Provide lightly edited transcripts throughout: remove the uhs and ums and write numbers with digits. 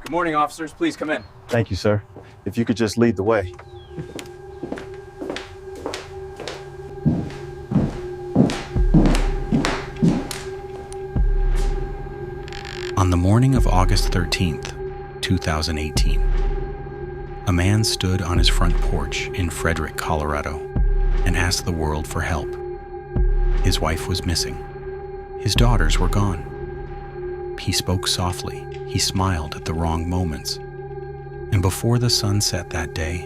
Good morning, officers. Please come in. Thank you, sir. If you could just lead the way. On the morning of August 13th, 2018, a man stood on his front porch in Frederick, Colorado, and asked the world for help. His wife was missing. His daughters were gone. He spoke softly. He smiled at the wrong moments. And before the sun set that day,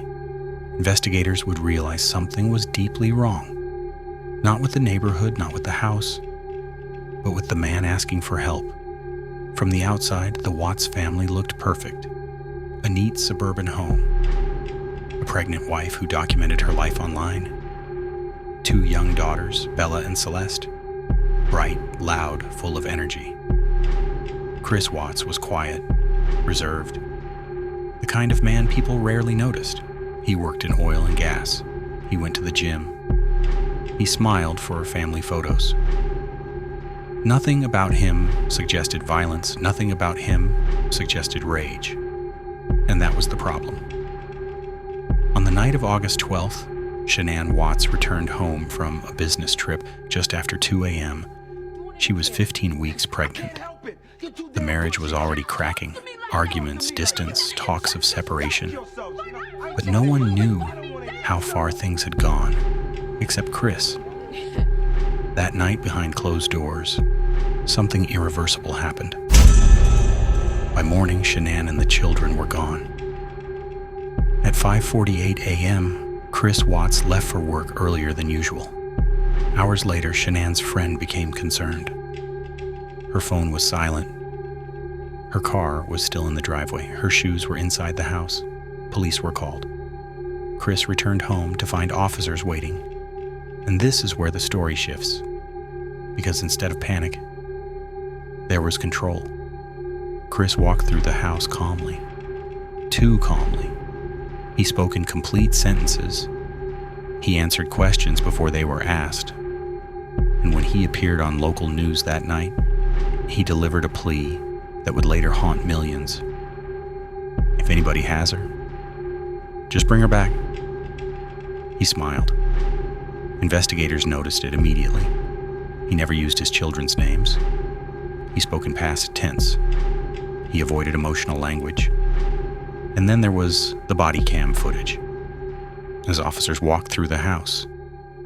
investigators would realize something was deeply wrong. Not with the neighborhood, not with the house, but with the man asking for help. From the outside, the Watts family looked perfect. A neat suburban home. A pregnant wife who documented her life online. 2 young daughters, Bella and Celeste. Bright, loud, full of energy. Chris Watts was quiet, reserved. The kind of man people rarely noticed. He worked in oil and gas. He went to the gym. He smiled for family photos. Nothing about him suggested violence. Nothing about him suggested rage. And that was the problem. On the night of August 12th, Shanann Watts returned home from a business trip just after 2 a.m. She was 15 weeks pregnant. The marriage was already cracking. Arguments, distance, talks of separation. But no one knew how far things had gone, except Chris. That night, behind closed doors, something irreversible happened. By morning, Shanann and the children were gone. At 5:48 a.m., Chris Watts left for work earlier than usual. Hours later, Shanann's friend became concerned. Her phone was silent. Her car was still in the driveway. Her shoes were inside the house. Police were called. Chris returned home to find officers waiting. And this is where the story shifts. Because instead of panic, there was control. Chris walked through the house calmly. Too calmly. He spoke in complete sentences. He answered questions before they were asked. And when he appeared on local news that night, he delivered a plea that would later haunt millions. If anybody has her, just bring her back. He smiled. Investigators noticed it immediately. He never used his children's names. He spoke in past tense. He avoided emotional language. And then there was the body cam footage. As officers walked through the house,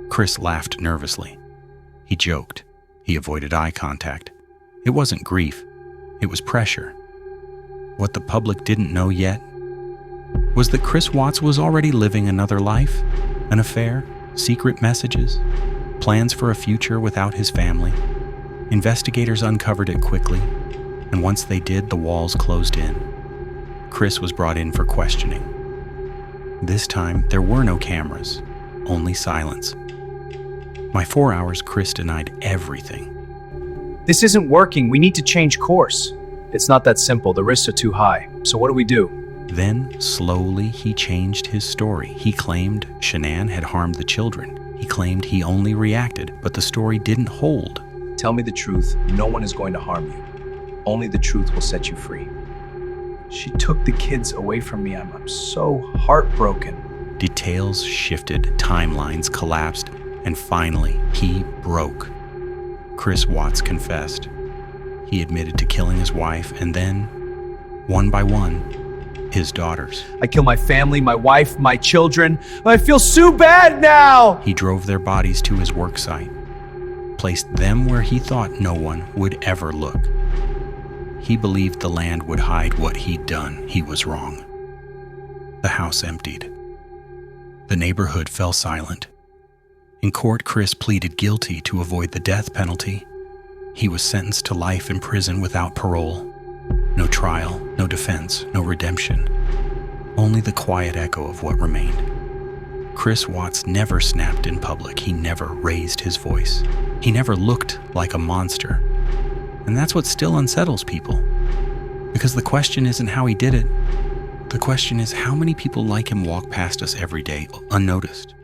Chris laughed nervously. He joked. He avoided eye contact. It wasn't grief. It was pressure. What the public didn't know yet was that Chris Watts was already living another life, an affair, secret messages, plans for a future without his family. Investigators uncovered it quickly, and once they did, the walls closed in. Chris was brought in for questioning. This time, there were no cameras, only silence. My 4 hours, Chris denied everything. This isn't working. We need to change course. It's not that simple. The risks are too high. So what do we do? Then, slowly, he changed his story. He claimed Shanann had harmed the children. He claimed he only reacted, but the story didn't hold. Tell me the truth. No one is going to harm you. Only the truth will set you free. She took the kids away from me. I'm so heartbroken. Details shifted, timelines collapsed, and finally, he broke. Chris Watts confessed. He admitted to killing his wife, and then, one by one, his daughters. I killed my family, my wife, my children. I feel so bad now! He drove their bodies to his work site, placed them where he thought no one would ever look. He believed the land would hide what he'd done. He was wrong. The house emptied. The neighborhood fell silent. In court, Chris pleaded guilty to avoid the death penalty. He was sentenced to life in prison without parole. No trial, no defense, no redemption. Only the quiet echo of what remained. Chris Watts never snapped in public. He never raised his voice. He never looked like a monster. And that's what still unsettles people. Because the question isn't how he did it. The question is how many people like him walk past us every day unnoticed.